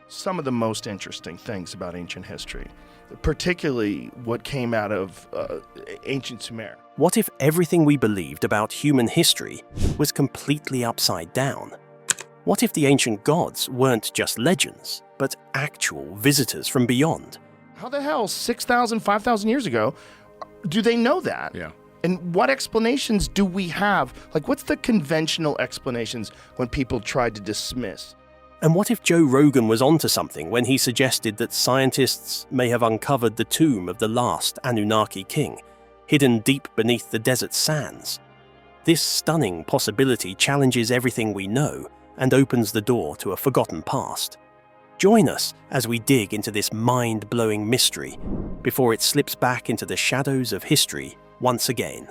some of the most interesting things about ancient history, particularly what came out of ancient Sumer. What if everything we believed about human history was completely upside down? What if the ancient gods weren't just legends, but actual visitors from beyond? How the hell, 6,000, 5,000 years ago, do they know that? Yeah. And what explanations do we have? Like, what's the conventional explanations when people try to dismiss? And what if Joe Rogan was onto something when he suggested that scientists may have uncovered the tomb of the last Anunnaki king, hidden deep beneath the desert sands? This stunning possibility challenges everything we know and opens the door to a forgotten past. Join us as we dig into this mind-blowing mystery before it slips back into the shadows of history once again.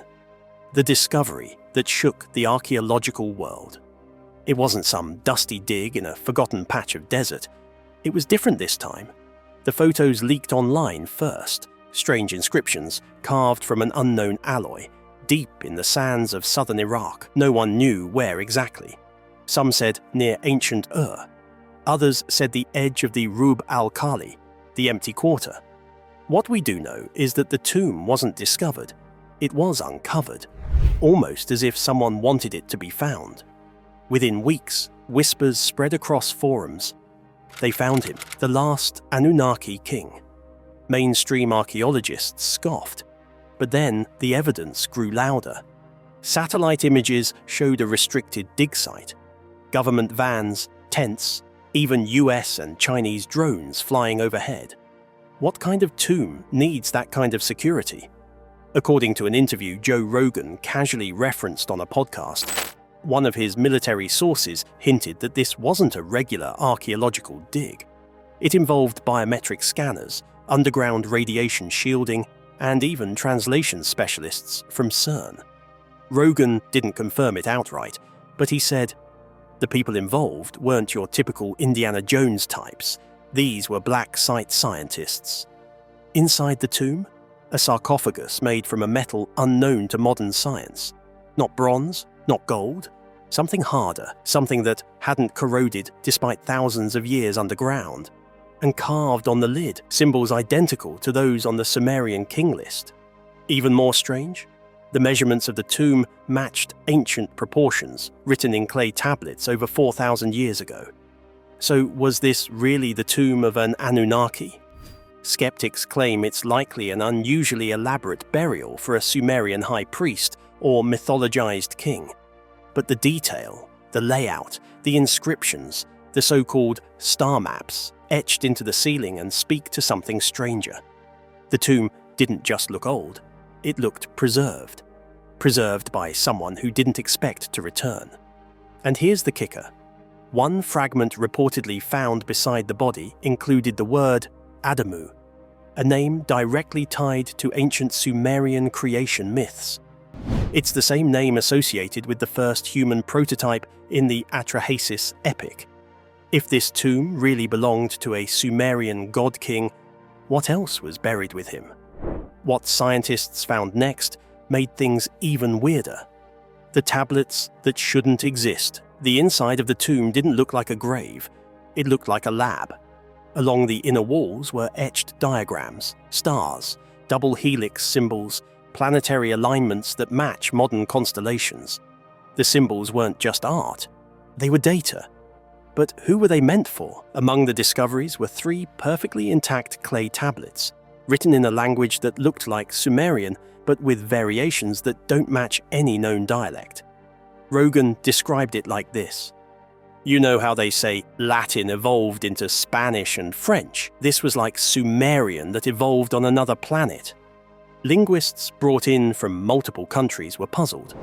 The discovery that shook the archaeological world. It wasn't some dusty dig in a forgotten patch of desert. It was different this time. The photos leaked online first, strange inscriptions carved from an unknown alloy, deep in the sands of southern Iraq. No one knew where exactly. Some said near ancient Ur. Others said the edge of the Rub al-Khali, the empty quarter. What we do know is that the tomb wasn't discovered. It was uncovered, almost as if someone wanted it to be found. Within weeks, whispers spread across forums. They found him, the last Anunnaki king. Mainstream archaeologists scoffed, but then the evidence grew louder. Satellite images showed a restricted dig site. Government vans, tents, even US and Chinese drones flying overhead. What kind of tomb needs that kind of security? According to an interview Joe Rogan casually referenced on a podcast, one of his military sources hinted that this wasn't a regular archaeological dig. It involved biometric scanners, underground radiation shielding, and even translation specialists from CERN. Rogan didn't confirm it outright, but he said, "The people involved weren't your typical Indiana Jones types. These were black site scientists." Inside the tomb, a sarcophagus made from a metal unknown to modern science. Not bronze, not gold, something harder, something that hadn't corroded despite thousands of years underground. And carved on the lid, symbols identical to those on the Sumerian king list. Even more strange, the measurements of the tomb matched ancient proportions written in clay tablets over 4,000 years ago. So was this really the tomb of an Anunnaki? Skeptics claim it's likely an unusually elaborate burial for a Sumerian high priest or mythologized king. But the detail, the layout, the inscriptions, the so-called star maps etched into the ceiling and speak to something stranger. The tomb didn't just look old, it looked preserved. Preserved by someone who didn't expect to return. And here's the kicker. One fragment reportedly found beside the body included the word Adamu, a name directly tied to ancient Sumerian creation myths. It's the same name associated with the first human prototype in the Atrahasis epic. If this tomb really belonged to a Sumerian god king, what else was buried with him? What scientists found next made things even weirder. The tablets that shouldn't exist. The inside of the tomb didn't look like a grave, it looked like a lab. Along the inner walls were etched diagrams, stars, double helix symbols, planetary alignments that match modern constellations. The symbols weren't just art, they were data. But who were they meant for? Among the discoveries were 3 perfectly intact clay tablets, written in a language that looked like Sumerian, but with variations that don't match any known dialect. Rogan described it like this. You know how they say Latin evolved into Spanish and French? This was like Sumerian that evolved on another planet. Linguists brought in from multiple countries were puzzled.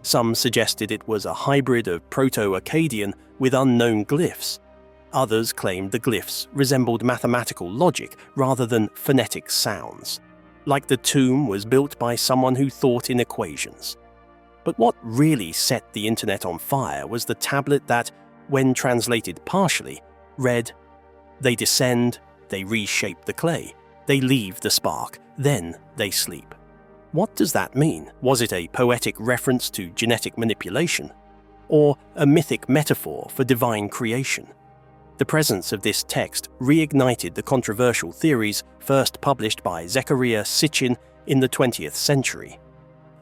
Some suggested it was a hybrid of Proto-Akkadian with unknown glyphs. Others claimed the glyphs resembled mathematical logic rather than phonetic sounds, like the tomb was built by someone who thought in equations. But what really set the internet on fire was the tablet that, when translated partially, read, "They descend, they reshape the clay, they leave the spark, then they sleep." What does that mean? Was it a poetic reference to genetic manipulation? Or a mythic metaphor for divine creation? The presence of this text reignited the controversial theories first published by Zecharia Sitchin in the 20th century.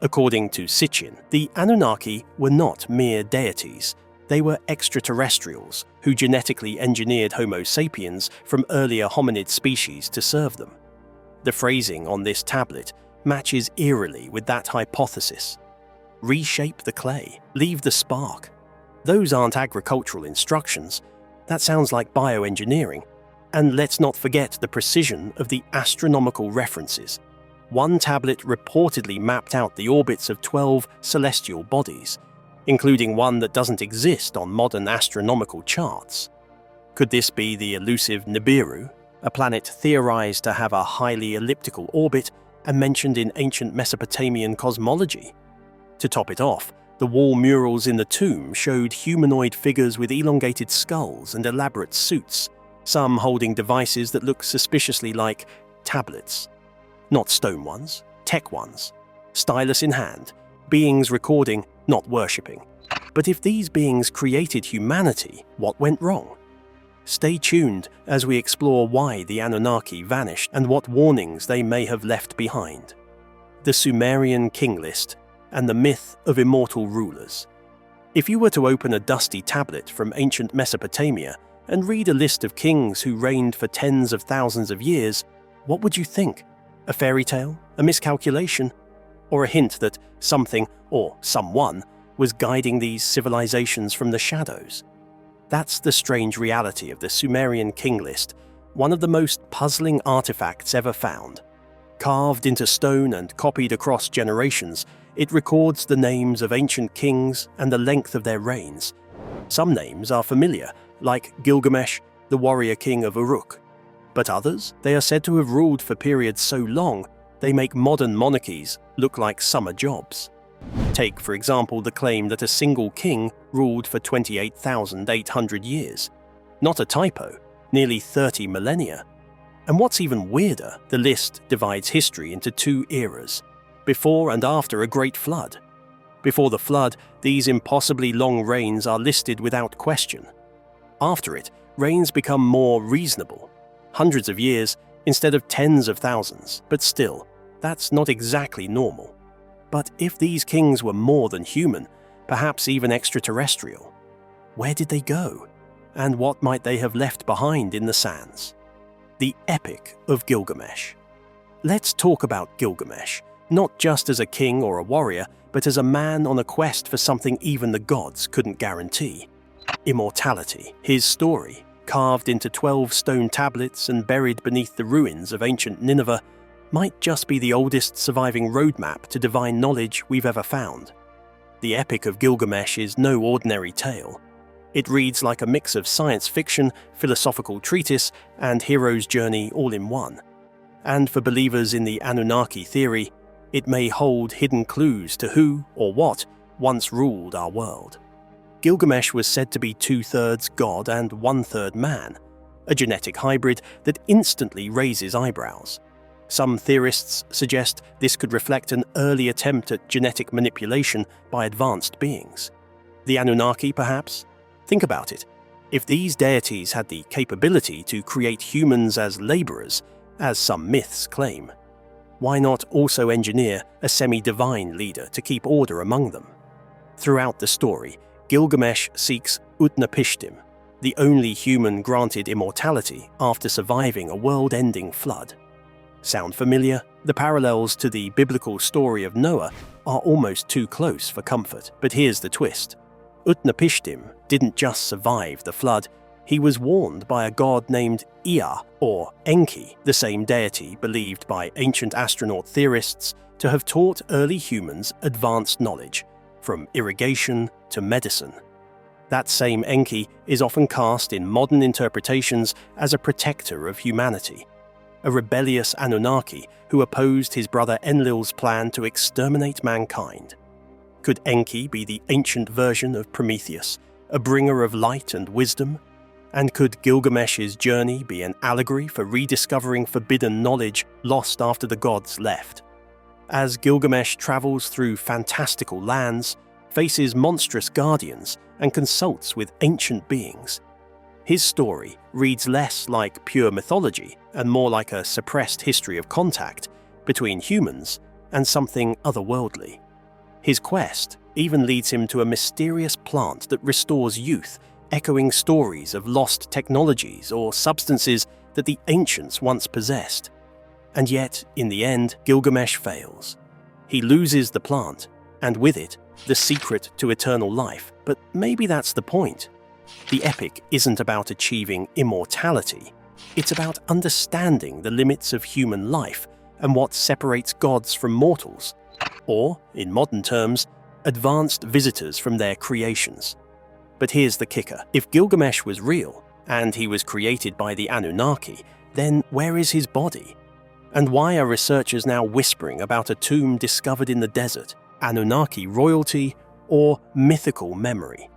According to Sitchin, the Anunnaki were not mere deities. They were extraterrestrials who genetically engineered Homo sapiens from earlier hominid species to serve them. The phrasing on this tablet matches eerily with that hypothesis. Reshape the clay, leave the spark. Those aren't agricultural instructions. That sounds like bioengineering. And let's not forget the precision of the astronomical references. One tablet reportedly mapped out the orbits of 12 celestial bodies, including one that doesn't exist on modern astronomical charts. Could this be the elusive Nibiru, a planet theorized to have a highly elliptical orbit and mentioned in ancient Mesopotamian cosmology? To top it off, the wall murals in the tomb showed humanoid figures with elongated skulls and elaborate suits, some holding devices that look suspiciously like tablets. Not stone ones, tech ones, stylus in hand, beings recording, not worshipping. But if these beings created humanity, what went wrong? Stay tuned as we explore why the Anunnaki vanished and what warnings they may have left behind. The Sumerian king list and the myth of immortal rulers. If you were to open a dusty tablet from ancient Mesopotamia and read a list of kings who reigned for tens of thousands of years, what would you think? A fairy tale? A miscalculation? Or a hint that something, or someone, was guiding these civilizations from the shadows? That's the strange reality of the Sumerian king list, one of the most puzzling artifacts ever found. Carved into stone and copied across generations, it records the names of ancient kings and the length of their reigns. Some names are familiar, like Gilgamesh, the warrior king of Uruk. But others, they are said to have ruled for periods so long, they make modern monarchies look like summer jobs. Take, for example, the claim that a single king ruled for 28,800 years. Not a typo, nearly 30 millennia. And what's even weirder, the list divides history into two eras, before and after a great flood. Before the flood, these impossibly long reigns are listed without question. After it, reigns become more reasonable. Hundreds of years instead of tens of thousands, but still, that's not exactly normal. But if these kings were more than human, perhaps even extraterrestrial, where did they go? And what might they have left behind in the sands? The Epic of Gilgamesh. Let's talk about Gilgamesh, not just as a king or a warrior, but as a man on a quest for something even the gods couldn't guarantee. Immortality, his story, carved into 12 stone tablets and buried beneath the ruins of ancient Nineveh, might just be the oldest surviving roadmap to divine knowledge we've ever found. The Epic of Gilgamesh is no ordinary tale. It reads like a mix of science fiction, philosophical treatise, and hero's journey all in one. And for believers in the Anunnaki theory, it may hold hidden clues to who or what once ruled our world. Gilgamesh was said to be 2/3 god and 1/3 man, a genetic hybrid that instantly raises eyebrows. Some theorists suggest this could reflect an early attempt at genetic manipulation by advanced beings. The Anunnaki, perhaps? Think about it. If these deities had the capability to create humans as laborers, as some myths claim, why not also engineer a semi-divine leader to keep order among them? Throughout the story, Gilgamesh seeks Utnapishtim, the only human granted immortality after surviving a world-ending flood. Sound familiar? The parallels to the biblical story of Noah are almost too close for comfort, but here's the twist. Utnapishtim didn't just survive the flood, he was warned by a god named Ea, or Enki, the same deity believed by ancient astronaut theorists to have taught early humans advanced knowledge, from irrigation to medicine. That same Enki is often cast in modern interpretations as a protector of humanity, a rebellious Anunnaki who opposed his brother Enlil's plan to exterminate mankind. Could Enki be the ancient version of Prometheus, a bringer of light and wisdom? And could Gilgamesh's journey be an allegory for rediscovering forbidden knowledge lost after the gods left? As Gilgamesh travels through fantastical lands, faces monstrous guardians, and consults with ancient beings, His story reads less like pure mythology and more like a suppressed history of contact between humans and something otherworldly. His quest even leads him to a mysterious plant that restores youth, echoing stories of lost technologies or substances that the ancients once possessed. And yet, in the end, Gilgamesh fails. He loses the plant, and with it, the secret to eternal life. But maybe that's the point. The epic isn't about achieving immortality. It's about understanding the limits of human life and what separates gods from mortals, or, in modern terms, advanced visitors from their creations. But here's the kicker. If Gilgamesh was real, and he was created by the Anunnaki, then where is his body? And why are researchers now whispering about a tomb discovered in the desert, Anunnaki royalty, or mythical memory?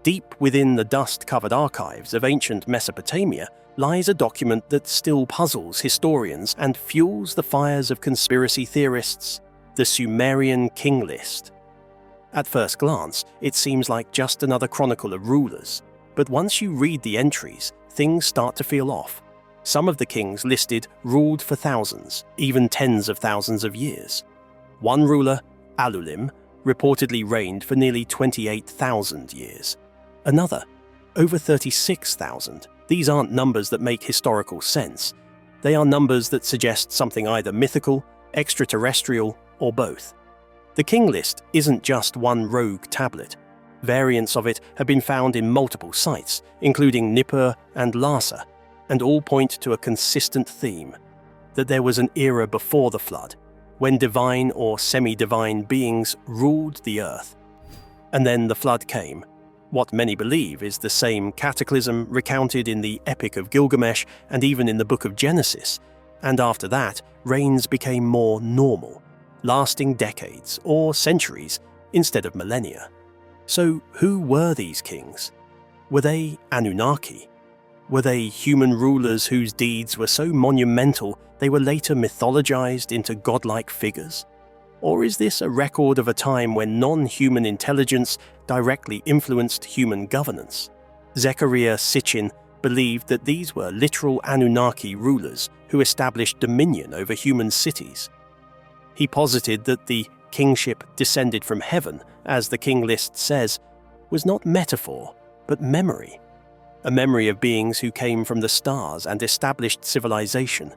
Deep within the dust-covered archives of ancient Mesopotamia lies a document that still puzzles historians and fuels the fires of conspiracy theorists: the Sumerian King List. At first glance, it seems like just another chronicle of rulers, but once you read the entries, things start to feel off. Some of the kings listed ruled for thousands, even tens of thousands of years. One ruler, Alulim, reportedly reigned for nearly 28,000 years. Another, over 36,000. These aren't numbers that make historical sense. They are numbers that suggest something either mythical, extraterrestrial, or both. The king list isn't just one rogue tablet. Variants of it have been found in multiple sites, including Nippur and Lhasa, and all point to a consistent theme: that there was an era before the flood, when divine or semi-divine beings ruled the earth. And then the flood came, what many believe is the same cataclysm recounted in the Epic of Gilgamesh and even in the Book of Genesis, and after that, reigns became more normal, lasting decades or centuries instead of millennia. So who were these kings? Were they Anunnaki? Were they human rulers whose deeds were so monumental they were later mythologized into godlike figures? Or is this a record of a time when non-human intelligence directly influenced human governance? Zecharia Sitchin believed that these were literal Anunnaki rulers who established dominion over human cities. He posited that the kingship descended from heaven, as the king list says, was not metaphor, but memory. A memory of beings who came from the stars and established civilization.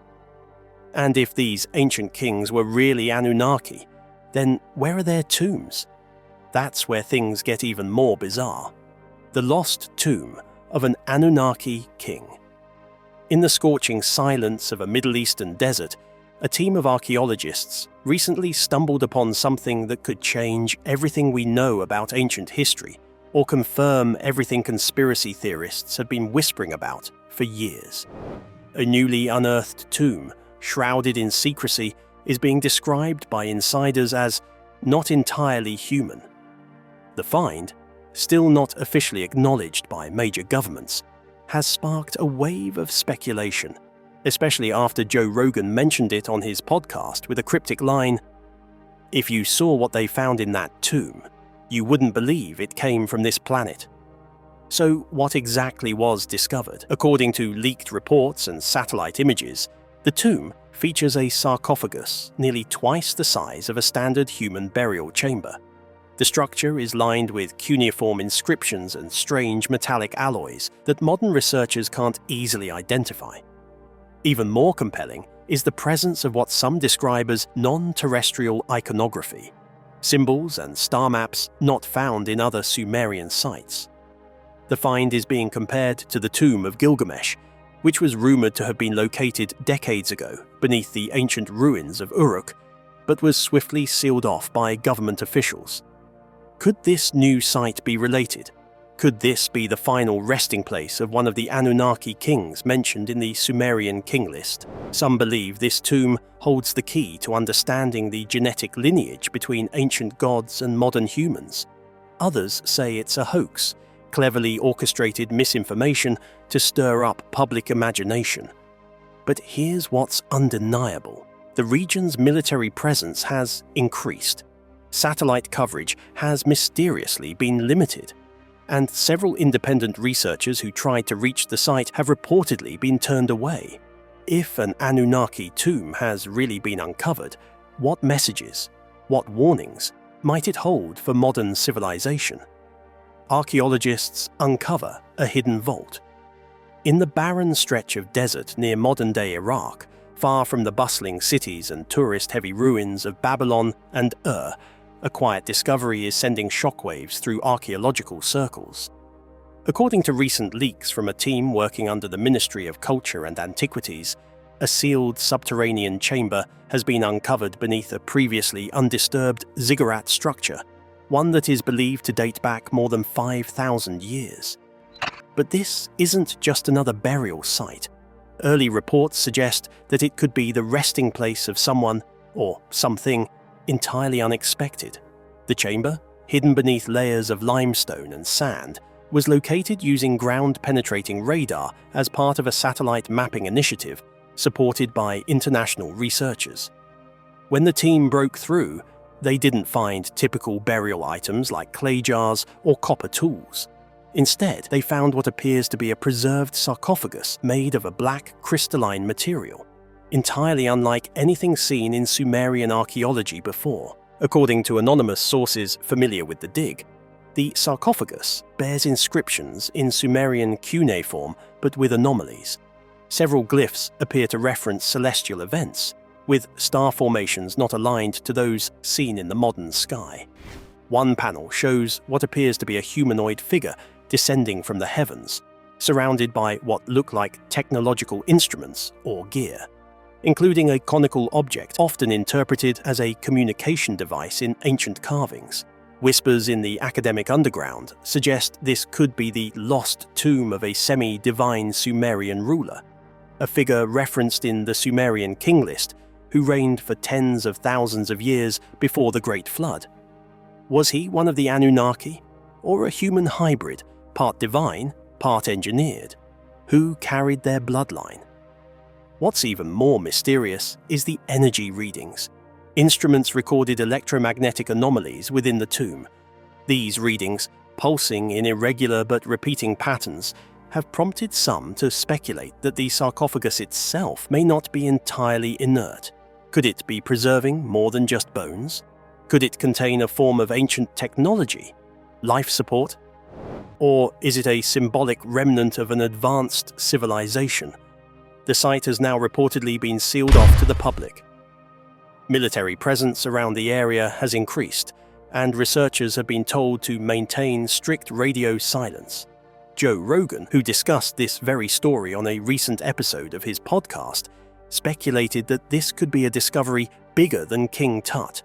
And if these ancient kings were really Anunnaki, then where are their tombs? That's where things get even more bizarre. The lost tomb of an Anunnaki king. In the scorching silence of a Middle Eastern desert, a team of archaeologists recently stumbled upon something that could change everything we know about ancient history, or confirm everything conspiracy theorists had been whispering about for years. A newly unearthed tomb, shrouded in secrecy, is being described by insiders as not entirely human. The find, still not officially acknowledged by major governments, has sparked a wave of speculation, especially after Joe Rogan mentioned it on his podcast with a cryptic line, "If you saw what they found in that tomb, you wouldn't believe it came from this planet." So what exactly was discovered? According to leaked reports and satellite images, the tomb features a sarcophagus nearly twice the size of a standard human burial chamber. The structure is lined with cuneiform inscriptions and strange metallic alloys that modern researchers can't easily identify. Even more compelling is the presence of what some describe as non-terrestrial iconography, symbols and star maps not found in other Sumerian sites. The find is being compared to the tomb of Gilgamesh, which was rumored to have been located decades ago beneath the ancient ruins of Uruk, but was swiftly sealed off by government officials. Could this new site be related? Could this be the final resting place of one of the Anunnaki kings mentioned in the Sumerian king list? Some believe this tomb holds the key to understanding the genetic lineage between ancient gods and modern humans. Others say it's a hoax, cleverly orchestrated misinformation to stir up public imagination. But here's what's undeniable. The region's military presence has increased. Satellite coverage has mysteriously been limited. and several independent researchers who tried to reach the site have reportedly been turned away. If an Anunnaki tomb has really been uncovered, what messages, what warnings might it hold for modern civilization? Archaeologists uncover a hidden vault. In the barren stretch of desert near modern-day Iraq, far from the bustling cities and tourist-heavy ruins of Babylon and Ur, a quiet discovery is sending shockwaves through archaeological circles. According to recent leaks from a team working under the Ministry of Culture and Antiquities, a sealed subterranean chamber has been uncovered beneath a previously undisturbed ziggurat structure, one that is believed to date back more than 5,000 years. But this isn't just another burial site. Early reports suggest that it could be the resting place of someone, or something, entirely unexpected. The chamber, hidden beneath layers of limestone and sand, was located using ground-penetrating radar as part of a satellite mapping initiative supported by international researchers. When the team broke through, they didn't find typical burial items like clay jars or copper tools. Instead, they found what appears to be a preserved sarcophagus made of a black crystalline material, entirely unlike anything seen in Sumerian archaeology before. According to anonymous sources familiar with the dig, the sarcophagus bears inscriptions in Sumerian cuneiform but with anomalies. Several glyphs appear to reference celestial events, with star formations not aligned to those seen in the modern sky. One panel shows what appears to be a humanoid figure descending from the heavens, surrounded by what look like technological instruments or gear, including a conical object often interpreted as a communication device in ancient carvings. Whispers in the academic underground suggest this could be the lost tomb of a semi-divine Sumerian ruler, a figure referenced in the Sumerian king list who reigned for tens of thousands of years before the Great Flood. Was he one of the Anunnaki, or a human hybrid, part divine, part engineered? Who carried their bloodline? What's even more mysterious is the energy readings. Instruments recorded electromagnetic anomalies within the tomb. These readings, pulsing in irregular but repeating patterns, have prompted some to speculate that the sarcophagus itself may not be entirely inert. Could it be preserving more than just bones? Could it contain a form of ancient technology, life support? Or is it a symbolic remnant of an advanced civilization? The site has now reportedly been sealed off to the public. Military presence around the area has increased, and researchers have been told to maintain strict radio silence. Joe Rogan, who discussed this very story on a recent episode of his podcast, speculated that this could be a discovery bigger than King Tut.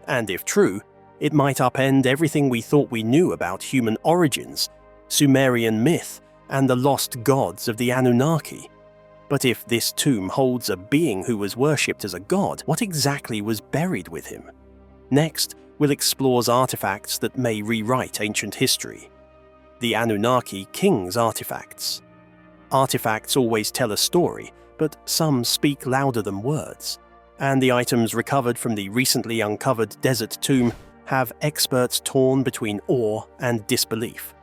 And if true, it might upend everything we thought we knew about human origins, Sumerian myth, and the lost gods of the Anunnaki. But if this tomb holds a being who was worshipped as a god, what exactly was buried with him? Next, we'll explore artifacts that may rewrite ancient history. The Anunnaki King's artifacts. Artifacts always tell a story, but some speak louder than words, and the items recovered from the recently uncovered desert tomb have experts torn between awe and disbelief.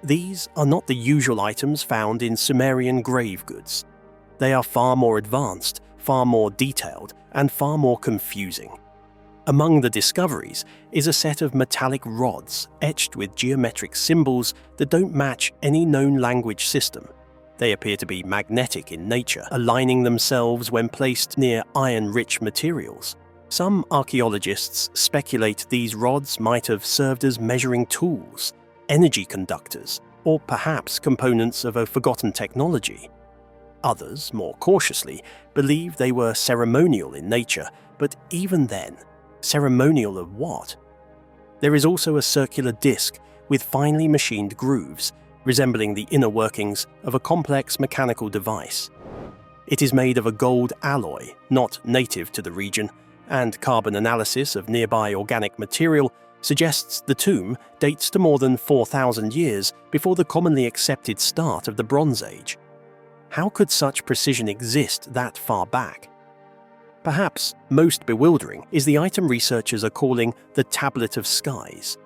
These are not the usual items found in Sumerian grave goods. They are far more advanced, far more detailed, and far more confusing. Among the discoveries is a set of metallic rods etched with geometric symbols that don't match any known language system. They appear to be magnetic in nature, aligning themselves when placed near iron-rich materials. Some archaeologists speculate these rods might have served as measuring tools, energy conductors, or perhaps components of a forgotten technology. Others, more cautiously, believe they were ceremonial in nature, but even then, ceremonial of what? There is also a circular disc with finely machined grooves, resembling the inner workings of a complex mechanical device. It is made of a gold alloy, not native to the region, and carbon analysis of nearby organic material suggests the tomb dates to more than 4,000 years before the commonly accepted start of the Bronze Age. How could such precision exist that far back? Perhaps most bewildering is the item researchers are calling the Tablet of Skies.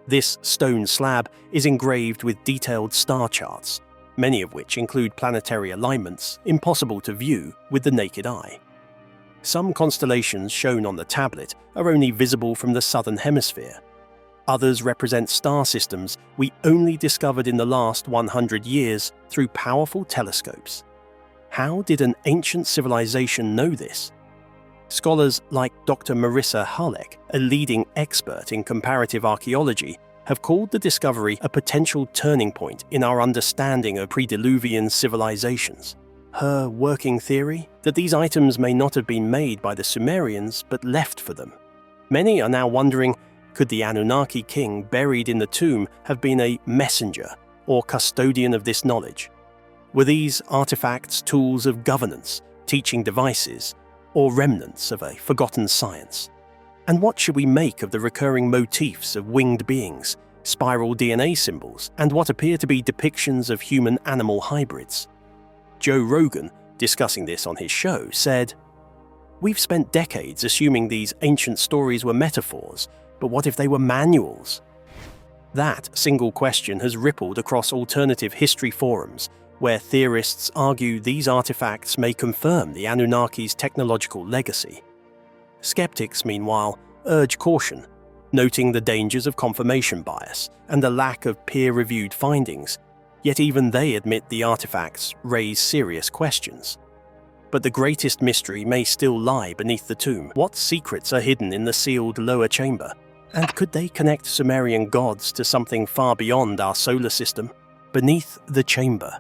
This stone slab is engraved with detailed star charts, many of which include planetary alignments impossible to view with the naked eye. Some constellations shown on the tablet are only visible from the southern hemisphere. Others represent star systems we only discovered in the last 100 years through powerful telescopes. How did an ancient civilization know this? Scholars like Dr. Marissa Halleck, a leading expert in comparative archaeology, have called the discovery a potential turning point in our understanding of pre-Diluvian civilizations. Her working theory? That these items may not have been made by the Sumerians but left for them. Many are now wondering, could the Anunnaki king buried in the tomb have been a messenger or custodian of this knowledge? Were these artifacts tools of governance, teaching devices, or remnants of a forgotten science? And what should we make of the recurring motifs of winged beings, spiral DNA symbols, and what appear to be depictions of human-animal hybrids? Joe Rogan, discussing this on his show, said, "We've spent decades assuming these ancient stories were metaphors, but what if they were manuals?" That single question has rippled across alternative history forums, where theorists argue these artifacts may confirm the Anunnaki's technological legacy. Skeptics, meanwhile, urge caution, noting the dangers of confirmation bias and the lack of peer-reviewed findings, yet even they admit the artifacts raise serious questions. But the greatest mystery may still lie beneath the tomb. What secrets are hidden in the sealed lower chamber? And could they connect Sumerian gods to something far beyond our solar system? Beneath the chamber.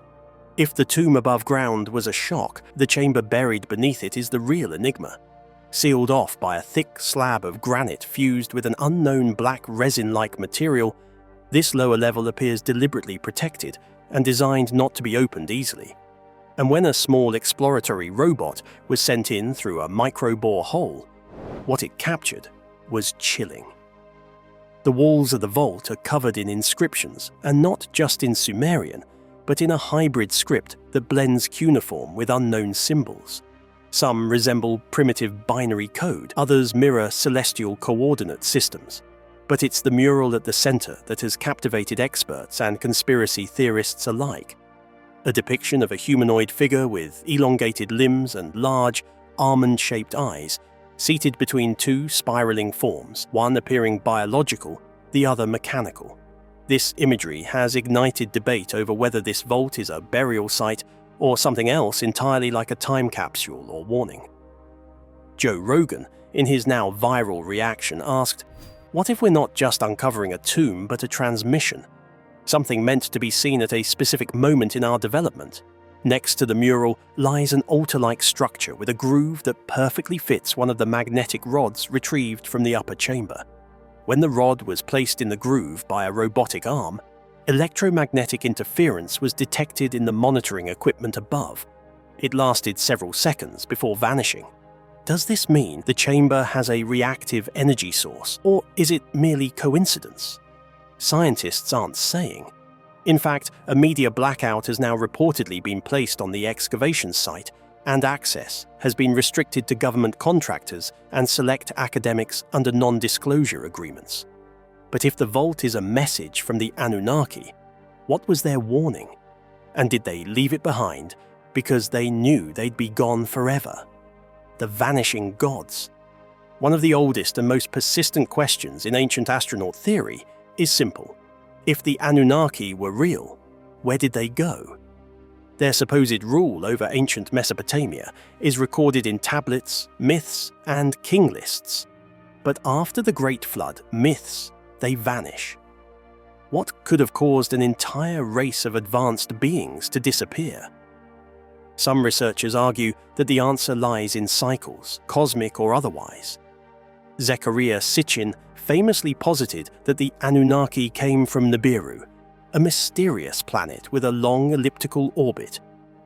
If the tomb above ground was a shock, the chamber buried beneath it is the real enigma. Sealed off by a thick slab of granite fused with an unknown black resin-like material, this lower level appears deliberately protected and designed not to be opened easily. And when a small exploratory robot was sent in through a micro-bore hole, what it captured was chilling. The walls of the vault are covered in inscriptions, and not just in Sumerian, but in a hybrid script that blends cuneiform with unknown symbols. Some resemble primitive binary code, others mirror celestial coordinate systems. But it's the mural at the center that has captivated experts and conspiracy theorists alike. A depiction of a humanoid figure with elongated limbs and large, almond-shaped eyes, seated between two spiraling forms, one appearing biological, the other mechanical. This imagery has ignited debate over whether this vault is a burial site or something else entirely like a time capsule or warning. Joe Rogan, in his now viral reaction, asked, "What if we're not just uncovering a tomb but a transmission? Something meant to be seen at a specific moment in our development?" Next to the mural lies an altar-like structure with a groove that perfectly fits one of the magnetic rods retrieved from the upper chamber. When the rod was placed in the groove by a robotic arm, electromagnetic interference was detected in the monitoring equipment above. It lasted several seconds before vanishing. Does this mean the chamber has a reactive energy source, or is it merely coincidence? Scientists aren't saying. In fact, a media blackout has now reportedly been placed on the excavation site, and access has been restricted to government contractors and select academics under non-disclosure agreements. But if the vault is a message from the Anunnaki, what was their warning? And did they leave it behind because they knew they'd be gone forever? The vanishing gods. One of the oldest and most persistent questions in ancient astronaut theory is simple. If the Anunnaki were real, where did they go? Their supposed rule over ancient Mesopotamia is recorded in tablets, myths, and king lists. But after the Great Flood, myths, they vanish. What could have caused an entire race of advanced beings to disappear? Some researchers argue that the answer lies in cycles, cosmic or otherwise. Zecharia Sitchin famously posited that the Anunnaki came from Nibiru, a mysterious planet with a long elliptical orbit,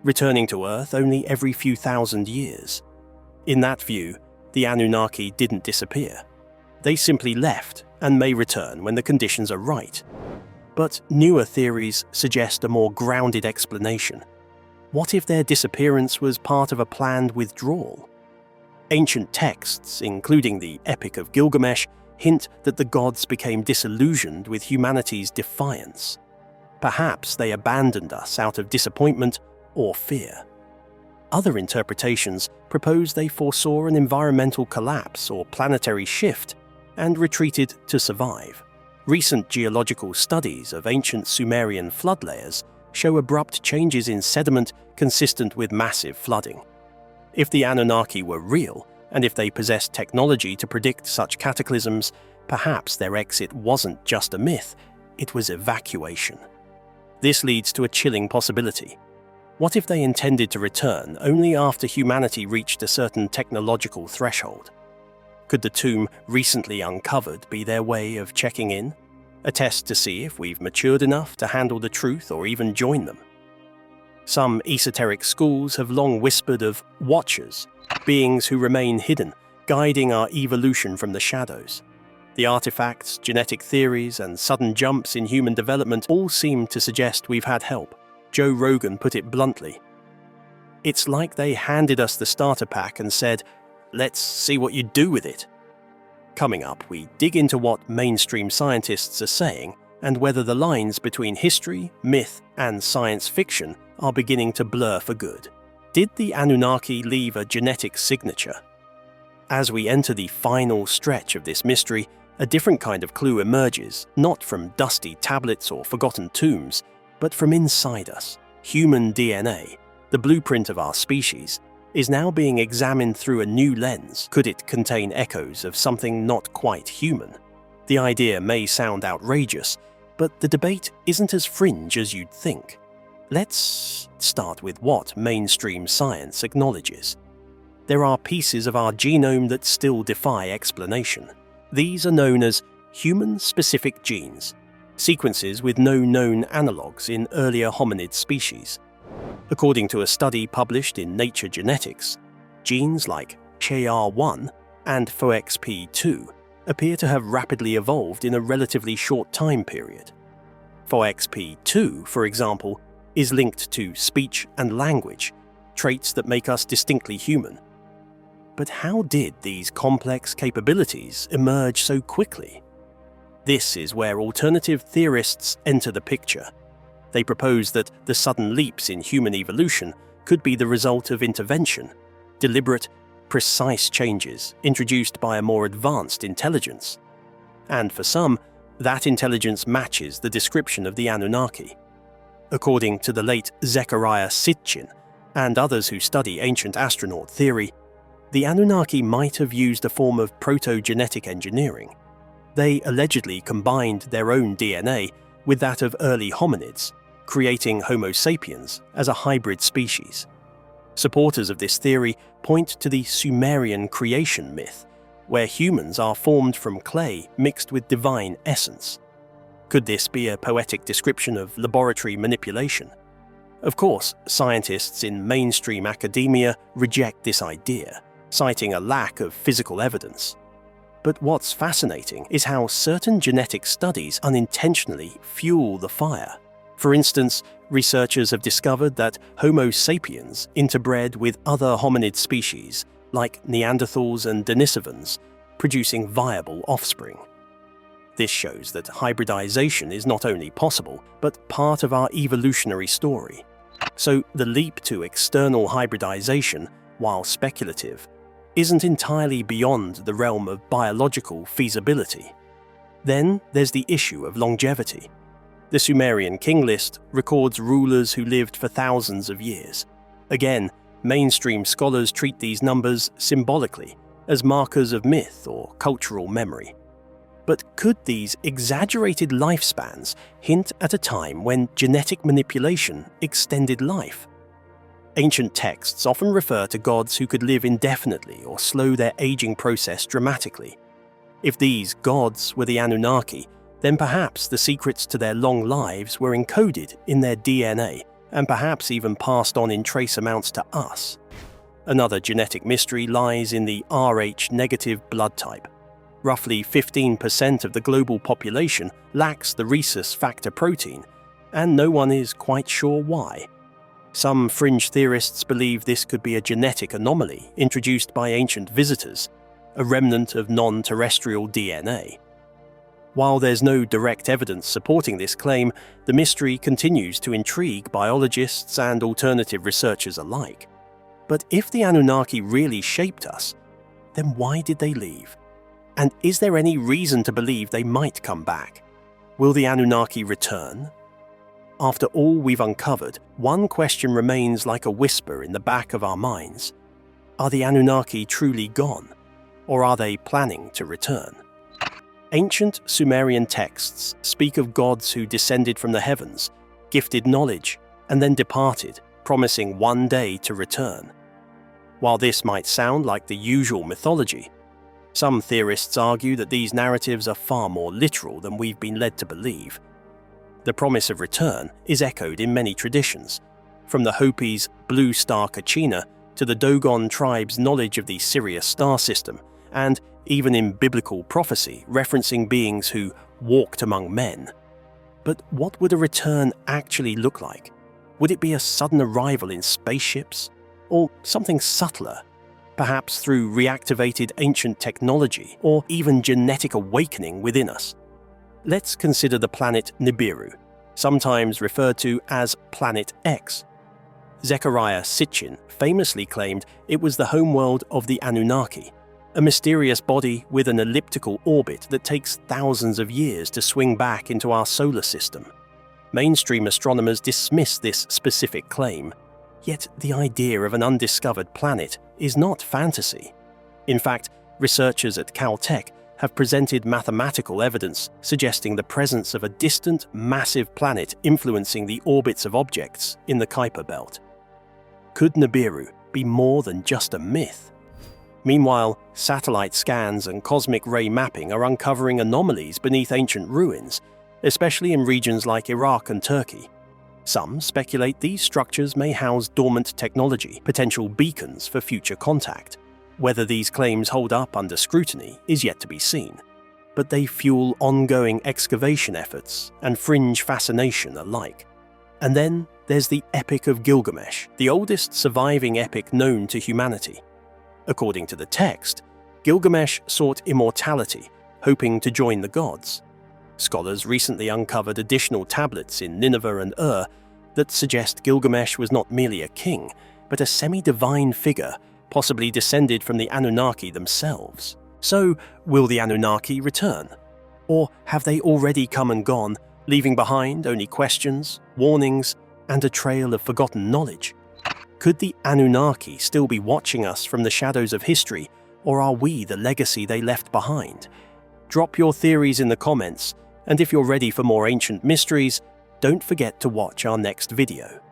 returning to Earth only every few thousand years. In that view, the Anunnaki didn't disappear. They simply left and may return when the conditions are right. But newer theories suggest a more grounded explanation. What if their disappearance was part of a planned withdrawal? Ancient texts, including the Epic of Gilgamesh, hint that the gods became disillusioned with humanity's defiance. Perhaps they abandoned us out of disappointment or fear. Other interpretations propose they foresaw an environmental collapse or planetary shift and retreated to survive. Recent geological studies of ancient Sumerian flood layers show abrupt changes in sediment consistent with massive flooding. If the Anunnaki were real, and if they possessed technology to predict such cataclysms, perhaps their exit wasn't just a myth, it was evacuation. This leads to a chilling possibility. What if they intended to return only after humanity reached a certain technological threshold? Could the tomb recently uncovered be their way of checking in? A test to see if we've matured enough to handle the truth or even join them? Some esoteric schools have long whispered of watchers, beings who remain hidden, guiding our evolution from the shadows. The artifacts, genetic theories, and sudden jumps in human development all seem to suggest we've had help. Joe Rogan put it bluntly. It's like they handed us the starter pack and said, "Let's see what you do with it." Coming up, we dig into what mainstream scientists are saying and whether the lines between history, myth, and science fiction are beginning to blur for good. Did the Anunnaki leave a genetic signature? As we enter the final stretch of this mystery, a different kind of clue emerges, not from dusty tablets or forgotten tombs, but from inside us. Human DNA, the blueprint of our species, is now being examined through a new lens. Could it contain echoes of something not quite human? The idea may sound outrageous, but the debate isn't as fringe as you'd think. Let's start with what mainstream science acknowledges. There are pieces of our genome that still defy explanation. These are known as human-specific genes, sequences with no known analogues in earlier hominid species. According to a study published in Nature Genetics, genes like CHR1 and FOXP2 appear to have rapidly evolved in a relatively short time period. FOXP2, for example, is linked to speech and language, traits that make us distinctly human. But how did these complex capabilities emerge so quickly? This is where alternative theorists enter the picture. They propose that the sudden leaps in human evolution could be the result of intervention, deliberate, precise changes introduced by a more advanced intelligence. And for some, that intelligence matches the description of the Anunnaki. According to the late Zecharia Sitchin and others who study ancient astronaut theory, the Anunnaki might have used a form of proto-genetic engineering. They allegedly combined their own DNA with that of early hominids, creating Homo sapiens as a hybrid species. Supporters of this theory point to the Sumerian creation myth, where humans are formed from clay mixed with divine essence. Could this be a poetic description of laboratory manipulation? Of course, scientists in mainstream academia reject this idea, citing a lack of physical evidence. But what's fascinating is how certain genetic studies unintentionally fuel the fire. For instance, researchers have discovered that Homo sapiens interbred with other hominid species, like Neanderthals and Denisovans, producing viable offspring. This shows that hybridization is not only possible, but part of our evolutionary story. So the leap to external hybridization, while speculative, isn't entirely beyond the realm of biological feasibility. Then there's the issue of longevity. The Sumerian king list records rulers who lived for thousands of years. Again, mainstream scholars treat these numbers symbolically, as markers of myth or cultural memory. But could these exaggerated lifespans hint at a time when genetic manipulation extended life? Ancient texts often refer to gods who could live indefinitely or slow their aging process dramatically. If these gods were the Anunnaki, then perhaps the secrets to their long lives were encoded in their DNA and perhaps even passed on in trace amounts to us. Another genetic mystery lies in the Rh-negative blood type. Roughly 15% of the global population lacks the rhesus factor protein, and no one is quite sure why. Some fringe theorists believe this could be a genetic anomaly introduced by ancient visitors, a remnant of non-terrestrial DNA. While there's no direct evidence supporting this claim, the mystery continues to intrigue biologists and alternative researchers alike. But if the Anunnaki really shaped us, then why did they leave? And is there any reason to believe they might come back? Will the Anunnaki return? After all we've uncovered, one question remains like a whisper in the back of our minds. Are the Anunnaki truly gone? Or are they planning to return? Ancient Sumerian texts speak of gods who descended from the heavens, gifted knowledge, and then departed, promising one day to return. While this might sound like the usual mythology, some theorists argue that these narratives are far more literal than we've been led to believe. The promise of return is echoed in many traditions, from the Hopis' blue star Kachina to the Dogon tribe's knowledge of the Sirius star system, and even in biblical prophecy referencing beings who walked among men. But what would a return actually look like? Would it be a sudden arrival in spaceships? Or something subtler, perhaps through reactivated ancient technology or even genetic awakening within us? Let's consider the planet Nibiru, sometimes referred to as Planet X. Zecharia Sitchin famously claimed it was the homeworld of the Anunnaki, a mysterious body with an elliptical orbit that takes thousands of years to swing back into our solar system. Mainstream astronomers dismiss this specific claim, yet the idea of an undiscovered planet is not fantasy. In fact, researchers at Caltech have presented mathematical evidence suggesting the presence of a distant, massive planet influencing the orbits of objects in the Kuiper Belt. Could Nibiru be more than just a myth? Meanwhile, satellite scans and cosmic ray mapping are uncovering anomalies beneath ancient ruins, especially in regions like Iraq and Turkey. Some speculate these structures may house dormant technology, potential beacons for future contact. Whether these claims hold up under scrutiny is yet to be seen, but they fuel ongoing excavation efforts and fringe fascination alike. And then there's the Epic of Gilgamesh, the oldest surviving epic known to humanity. According to the text, Gilgamesh sought immortality, hoping to join the gods. Scholars recently uncovered additional tablets in Nineveh and Ur that suggest Gilgamesh was not merely a king, but a semi-divine figure, possibly descended from the Anunnaki themselves. So, will the Anunnaki return? Or have they already come and gone, leaving behind only questions, warnings, and a trail of forgotten knowledge? Could the Anunnaki still be watching us from the shadows of history, or are we the legacy they left behind? Drop your theories in the comments, and if you're ready for more ancient mysteries, don't forget to watch our next video.